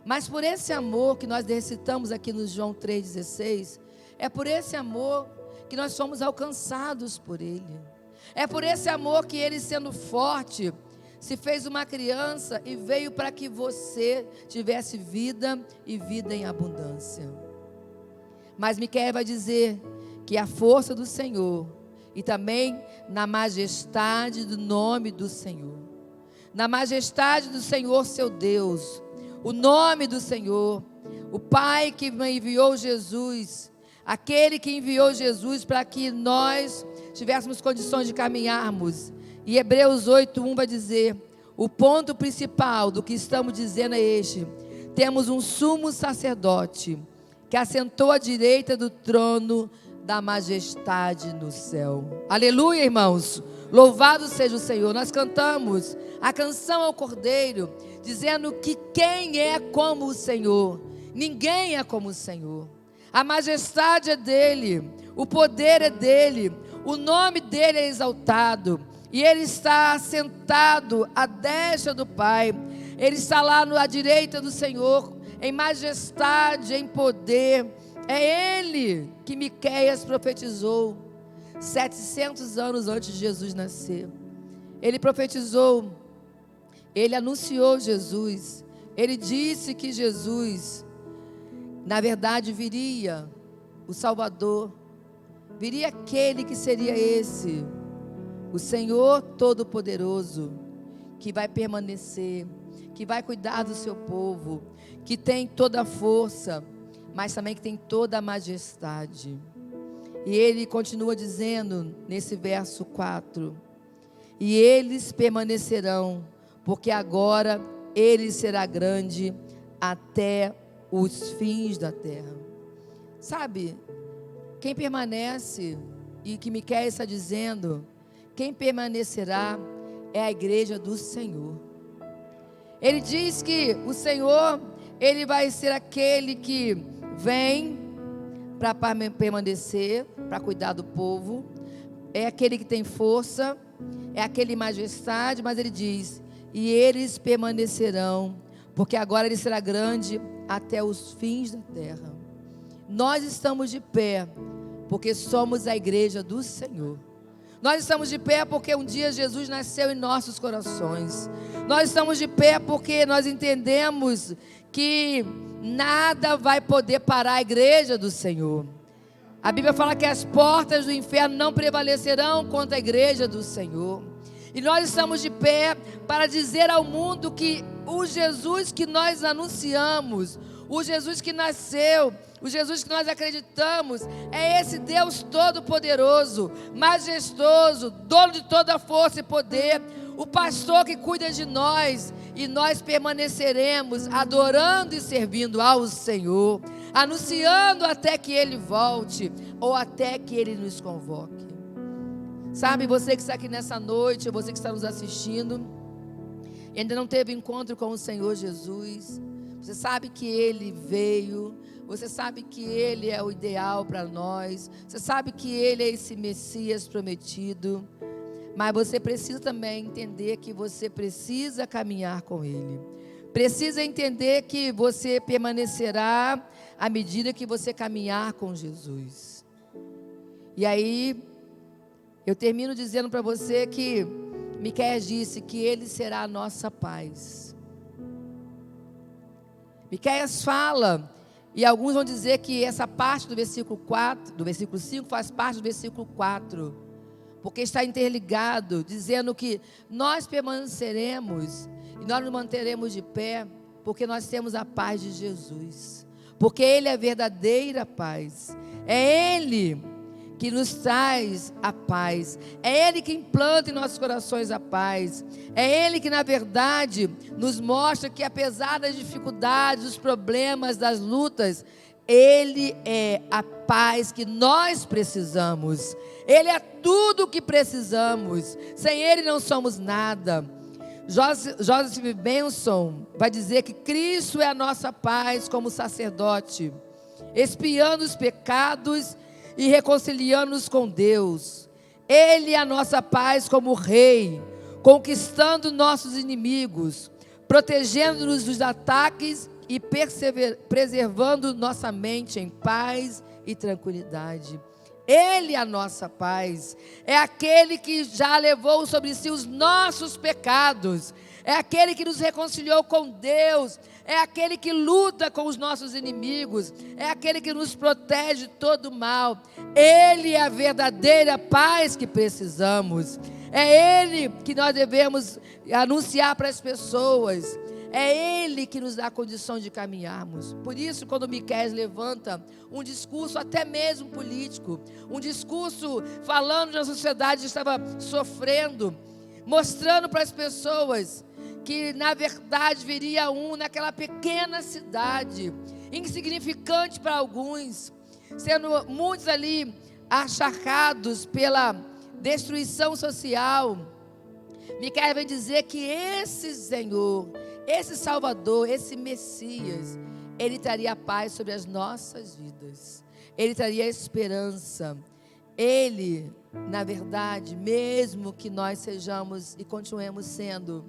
Mas por esse amor que nós recitamos aqui no João 3,16, é por esse amor que nós somos alcançados por Ele. É por esse amor que Ele, sendo forte, se fez uma criança e veio para que você tivesse vida e vida em abundância. Mas Miqueias vai dizer que a força do Senhor e também na majestade do nome do Senhor, na majestade do Senhor seu Deus, o nome do Senhor, o Pai que enviou Jesus, aquele que enviou Jesus para que nós tivéssemos condições de caminharmos. E Hebreus 8:1 vai dizer: o ponto principal do que estamos dizendo é este: temos um sumo sacerdote que assentou à direita do trono da majestade no céu. Aleluia, irmãos. Louvado seja o Senhor. Nós cantamos a canção ao Cordeiro, dizendo que quem é como o Senhor? Ninguém é como o Senhor. A majestade é dele, o poder é dele, o nome dele é exaltado, e ele está sentado à destra do Pai. Ele está lá à direita do Senhor, em majestade, em poder. É ele que Miqueias profetizou 700 anos antes de Jesus nascer. Ele profetizou, ele anunciou Jesus, ele disse que Jesus, na verdade, viria o Salvador, viria aquele que seria esse, o Senhor Todo-Poderoso, que vai permanecer, que vai cuidar do seu povo, que tem toda a força, mas também que tem toda a majestade. E ele continua dizendo nesse verso 4: e eles permanecerão, porque agora ele será grande até os fins da terra. Sabe, quem permanece, e que Miqueias está dizendo, quem permanecerá é a igreja do Senhor. Ele diz que o Senhor, ele vai ser aquele que vem para permanecer, para cuidar do povo, é aquele que tem força, é aquele majestade, mas ele diz: e eles permanecerão, porque agora ele será grande até os fins da terra. Nós estamos de pé, porque somos a igreja do Senhor. Nós estamos de pé porque um dia Jesus nasceu em nossos corações. Nós estamos de pé porque nós entendemos que nada vai poder parar a igreja do Senhor. A Bíblia fala que as portas do inferno não prevalecerão contra a igreja do Senhor. E nós estamos de pé para dizer ao mundo que o Jesus que nós anunciamos, o Jesus que nasceu, o Jesus que nós acreditamos, é esse Deus todo-poderoso, majestoso, dono de toda a força e poder, o pastor que cuida de nós, e nós permaneceremos adorando e servindo ao Senhor, anunciando até que Ele volte, ou até que Ele nos convoque. Sabe, você que está aqui nessa noite, ou você que está nos assistindo, e ainda não teve encontro com o Senhor Jesus, você sabe que Ele veio, você sabe que Ele é o ideal para nós, você sabe que Ele é esse Messias prometido, mas você precisa também entender que você precisa caminhar com Ele, precisa entender que você permanecerá à medida que você caminhar com Jesus. E aí, eu termino dizendo para você que Miqueias disse que Ele será a nossa paz. Miqueias fala, e alguns vão dizer que essa parte do versículo 4, do versículo 5 faz parte do versículo 4, porque está interligado, dizendo que nós permaneceremos e nós nos manteremos de pé, porque nós temos a paz de Jesus, porque Ele é a verdadeira paz, é Ele que nos traz a paz, é Ele que implanta em nossos corações a paz, é Ele que na verdade nos mostra que apesar das dificuldades, dos problemas, das lutas, Ele é a paz que nós precisamos, Ele é tudo o que precisamos, sem Ele não somos nada. Joseph Benson vai dizer que Cristo é a nossa paz como sacerdote, expiando os pecados e reconciliando-nos com Deus. Ele é a nossa paz como rei, conquistando nossos inimigos, protegendo-nos dos ataques e preservando nossa mente em paz e tranquilidade. Ele é a nossa paz, é aquele que já levou sobre si os nossos pecados, é aquele que nos reconciliou com Deus, é aquele que luta com os nossos inimigos, é aquele que nos protege de todo mal. Ele é a verdadeira paz que precisamos, é Ele que nós devemos anunciar para as pessoas. É Ele que nos dá a condição de caminharmos. Por isso, quando Miqueias levanta um discurso até mesmo político, um discurso falando de uma sociedade que estava sofrendo, mostrando para as pessoas que na verdade viria naquela pequena cidade, insignificante para alguns, sendo muitos ali achacados pela destruição social. Miqueias vem dizer que esse Senhor, esse Salvador, esse Messias, Ele traria paz sobre as nossas vidas. Ele traria esperança. Ele, na verdade, mesmo que nós sejamos e continuemos sendo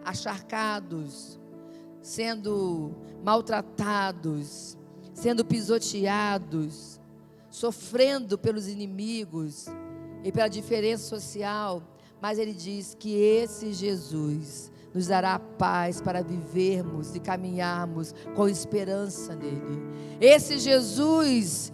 acharcados, sendo maltratados, sendo pisoteados, sofrendo pelos inimigos e pela diferença social, mas Ele diz que esse Jesus nos dará paz para vivermos e caminharmos com esperança nele. Esse Jesus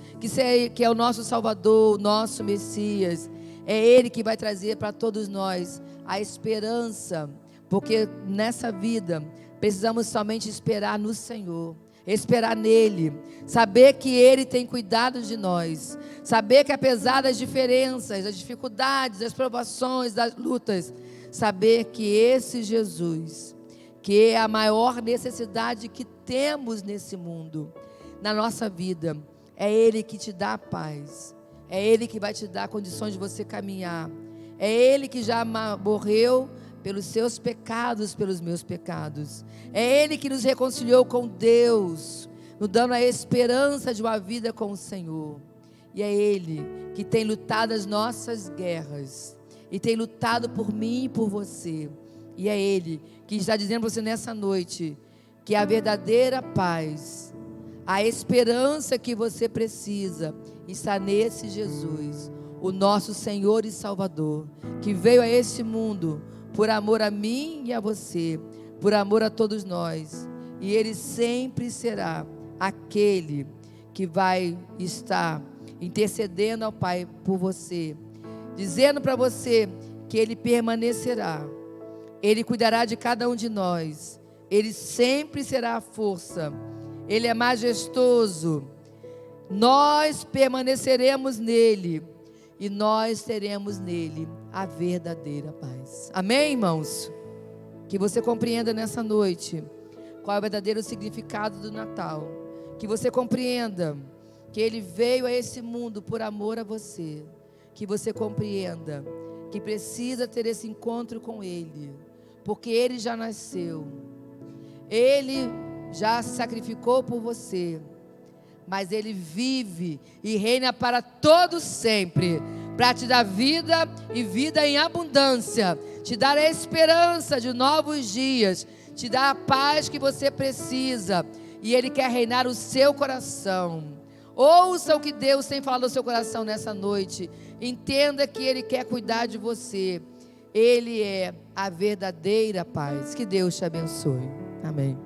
que é o nosso Salvador, o nosso Messias, é Ele que vai trazer para todos nós a esperança, porque nessa vida precisamos somente esperar no Senhor, esperar nele, saber que Ele tem cuidado de nós, saber que apesar das diferenças, das dificuldades, das provações, das lutas, saber que esse Jesus, que é a maior necessidade que temos nesse mundo, na nossa vida, é Ele que te dá a paz, é Ele que vai te dar condições de você caminhar, é Ele que já morreu pelos seus pecados, pelos meus pecados, é Ele que nos reconciliou com Deus, nos dando a esperança de uma vida com o Senhor, e é Ele que tem lutado as nossas guerras, e tem lutado por mim e por você. E é Ele que está dizendo para você nessa noite que a verdadeira paz, a esperança que você precisa está nesse Jesus, o nosso Senhor e Salvador, que veio a esse mundo por amor a mim e a você, por amor a todos nós. E Ele sempre será aquele que vai estar intercedendo ao Pai por você, dizendo para você que Ele permanecerá, Ele cuidará de cada um de nós, Ele sempre será a força, Ele é majestoso, nós permaneceremos nele, e nós teremos nele a verdadeira paz. Amém, irmãos? Que você compreenda nessa noite qual é o verdadeiro significado do Natal, que você compreenda que Ele veio a esse mundo por amor a você, que você compreenda que precisa ter esse encontro com Ele, porque Ele já nasceu, Ele já se sacrificou por você, mas Ele vive e reina para todos sempre, para te dar vida e vida em abundância, te dar a esperança de novos dias, te dar a paz que você precisa, e Ele quer reinar o seu coração. Ouça o que Deus tem falado no seu coração nessa noite. Entenda que Ele quer cuidar de você. Ele é a verdadeira paz. Que Deus te abençoe. Amém.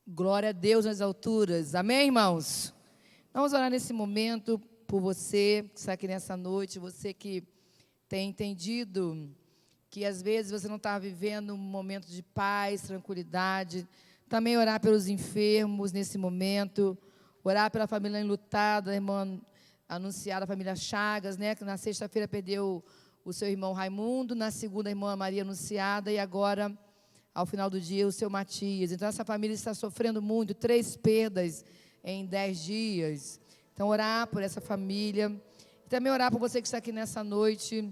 Glória a Deus nas alturas. Amém, irmãos? Vamos orar nesse momento por você que está aqui nessa noite, você que tem entendido que às vezes você não está vivendo um momento de paz, tranquilidade. Também orar pelos enfermos nesse momento, orar pela família enlutada, a irmã anunciada, a família Chagas, né, que na sexta-feira perdeu o seu irmão Raimundo, na segunda a irmã Maria Anunciada e agora, ao final do dia, o seu Matias. Então, essa família está sofrendo muito, 3 perdas em 10 dias. Então, orar por essa família. E também orar por você que está aqui nessa noite,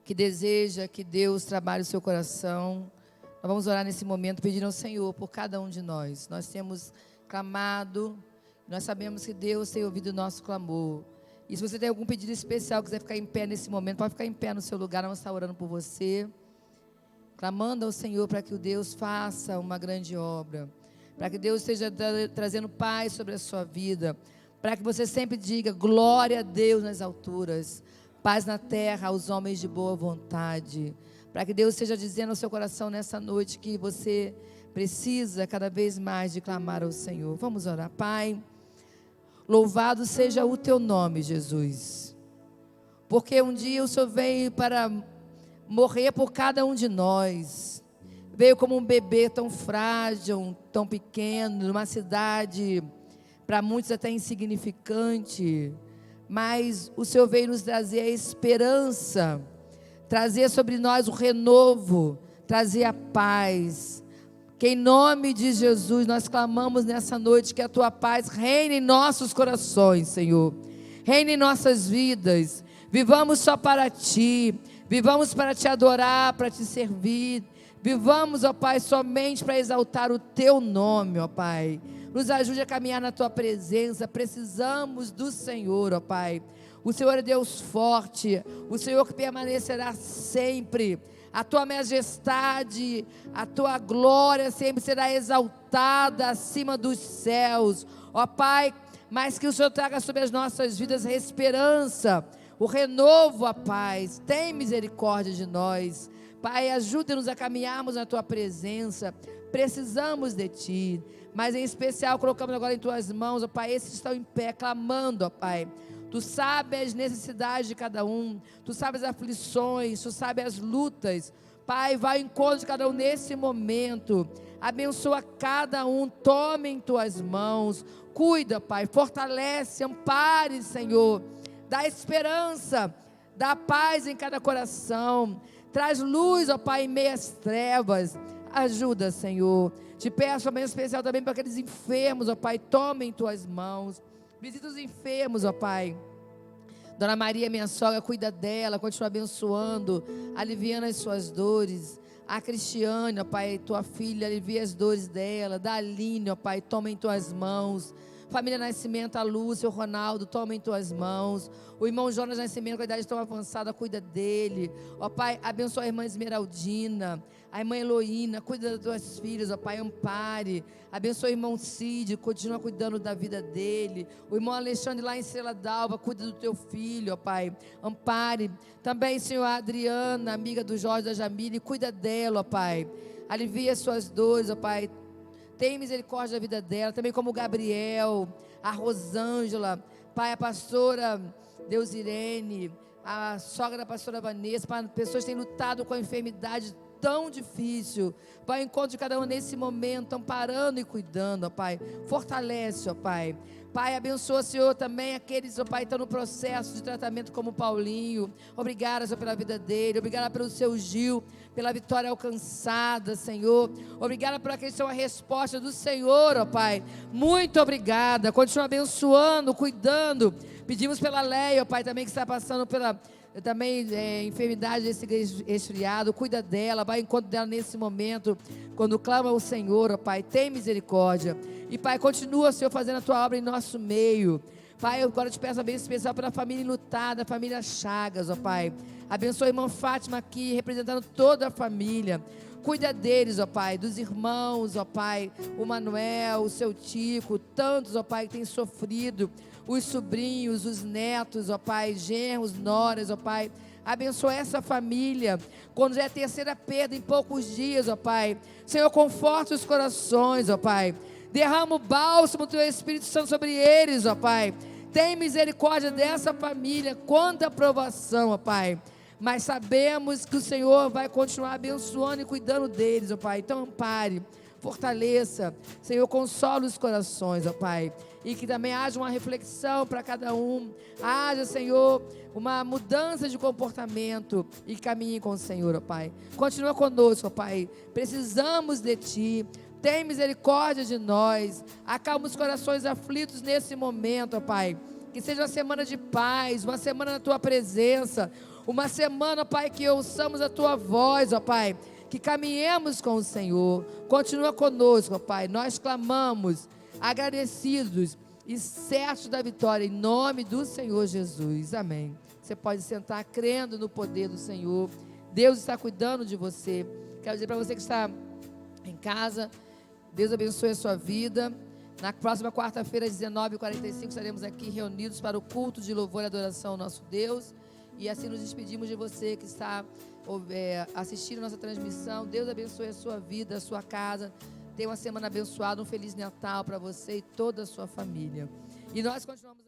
que deseja que Deus trabalhe o seu coração. Nós vamos orar nesse momento, pedindo ao Senhor por cada um de nós. Nós temos clamado, nós sabemos que Deus tem ouvido o nosso clamor. E se você tem algum pedido especial, quiser ficar em pé nesse momento, pode ficar em pé no seu lugar, nós vamos estar orando por você, clamando ao Senhor para que o Deus faça uma grande obra, para que Deus esteja trazendo paz sobre a sua vida, para que você sempre diga, glória a Deus nas alturas, paz na terra aos homens de boa vontade, para que Deus esteja dizendo ao seu coração nessa noite que você precisa cada vez mais de clamar ao Senhor. Vamos orar. Pai, louvado seja o teu nome, Jesus, porque um dia o Senhor veio para morrer por cada um de nós, veio como um bebê tão frágil, tão pequeno, numa cidade para muitos até insignificante, mas o Senhor veio nos trazer a esperança, trazer sobre nós o renovo, trazer a paz. Que em nome de Jesus nós clamamos nessa noite que a tua paz reine em nossos corações, Senhor, reine em nossas vidas, vivamos só para ti, vivamos para te adorar, para te servir, vivamos, ó Pai, somente para exaltar o teu nome, ó Pai. Nos ajude a caminhar na tua presença, precisamos do Senhor, ó Pai. O Senhor é Deus forte, o Senhor que permanecerá sempre. A tua majestade, a tua glória sempre será exaltada acima dos céus, ó Pai. Mas que o Senhor traga sobre as nossas vidas a esperança, o renovo, a paz. Tem misericórdia de nós, Pai. Ajuda-nos a caminharmos na tua presença. Precisamos de ti, mas em especial colocamos agora em tuas mãos, ó Pai, esses que estão em pé, clamando, ó Pai. Tu sabes as necessidades de cada um, tu sabes as aflições, tu sabes as lutas. Pai, vai ao encontro de cada um nesse momento, abençoa cada um, tome em tuas mãos, cuida, Pai, fortalece, ampare, Senhor, dá esperança, dá paz em cada coração, traz luz, ó Pai, em meias trevas. Ajuda, Senhor. Te peço também especial também para aqueles enfermos, ó Pai, tome em tuas mãos. Visita os enfermos, ó Pai. Dona Maria, minha sogra, cuida dela, continua abençoando, aliviando as suas dores. A Cristiane, ó Pai, tua filha, alivia as dores dela. Da Aline, ó Pai, toma em tuas mãos. Família Nascimento, a Lúcia, o Ronaldo, toma em tuas mãos. O irmão Jonas Nascimento, com a idade tão avançada, cuida dele. Ó Pai, abençoa a irmã Esmeraldina, a irmã Heloína, cuida das tuas filhas, ó Pai, ampare. Abençoa o irmão Cid, continua cuidando da vida dele. O irmão Alexandre lá em Estrela d'Alva, cuida do teu filho, ó Pai, ampare. Também, Senhor, a Adriana, amiga do Jorge, da Jamile, cuida dela, ó Pai. Alivia as suas dores, ó Pai. Tem misericórdia da vida dela, também como o Gabriel, a Rosângela, Pai, a pastora Deusirene, a sogra da pastora Vanessa, Pai, pessoas que têm lutado com a enfermidade tão difícil, Pai, encontro de cada um nesse momento, amparando e cuidando, ó Pai, fortalece, ó Pai. Pai, abençoa, Senhor, também aqueles, ó Pai, que estão no processo de tratamento como o Paulinho. Obrigada, Senhor, pela vida dele. Obrigada pelo seu Gil, pela vitória alcançada, Senhor. Obrigada por aqueles que são a resposta do Senhor, ó Pai. Muito obrigada. Continua abençoando, cuidando. Pedimos pela Leia, ó Pai, também que está passando pela enfermidade desse resfriado. Cuida dela, vai ao encontro dela nesse momento, quando clama ao Senhor, ó Pai, tem misericórdia. E Pai, continua, Senhor, fazendo a tua obra em nosso meio. Pai, eu agora te peço a bênção especial pela família enlutada, a família Chagas, ó Pai. Abençoa a irmã Fátima aqui, representando toda a família. Cuida deles, ó Pai, dos irmãos, ó Pai, o Manuel, o seu Tico, tantos, ó Pai, que têm sofrido, os sobrinhos, os netos, ó Pai, genros, noras, ó Pai. Abençoa essa família. Quando já é a terceira perda em poucos dias, ó Pai. Senhor, conforta os corações, ó Pai. Derrama o bálsamo do Teu Espírito Santo sobre eles, ó Pai. Tem misericórdia dessa família. Quanta aprovação, ó Pai. Mas sabemos que o Senhor vai continuar abençoando e cuidando deles, ó Pai. Então ampare, fortaleça. Senhor, consola os corações, ó Pai. E que também haja uma reflexão para cada um. Haja, Senhor, uma mudança de comportamento e caminhe com o Senhor, ó Pai. Continua conosco, ó Pai. Precisamos de Ti. Tem misericórdia de nós. Acalma os corações aflitos nesse momento, ó Pai. Que seja uma semana de paz, uma semana na Tua presença. Uma semana, ó Pai, que ouçamos a Tua voz, ó Pai. Que caminhemos com o Senhor. Continua conosco, ó Pai. Nós clamamos, agradecidos e certos da vitória, em nome do Senhor Jesus. Amém. Você pode sentar crendo no poder do Senhor. Deus está cuidando de você. Quero dizer para você que está em casa, Deus abençoe a sua vida. Na próxima quarta-feira, às 19h45, estaremos aqui reunidos para o culto de louvor e adoração ao nosso Deus. E assim nos despedimos de você que está assistindo a nossa transmissão. Deus abençoe a sua vida, a sua casa. Tenha uma semana abençoada, um Feliz Natal para você e toda a sua família. E nós continuamos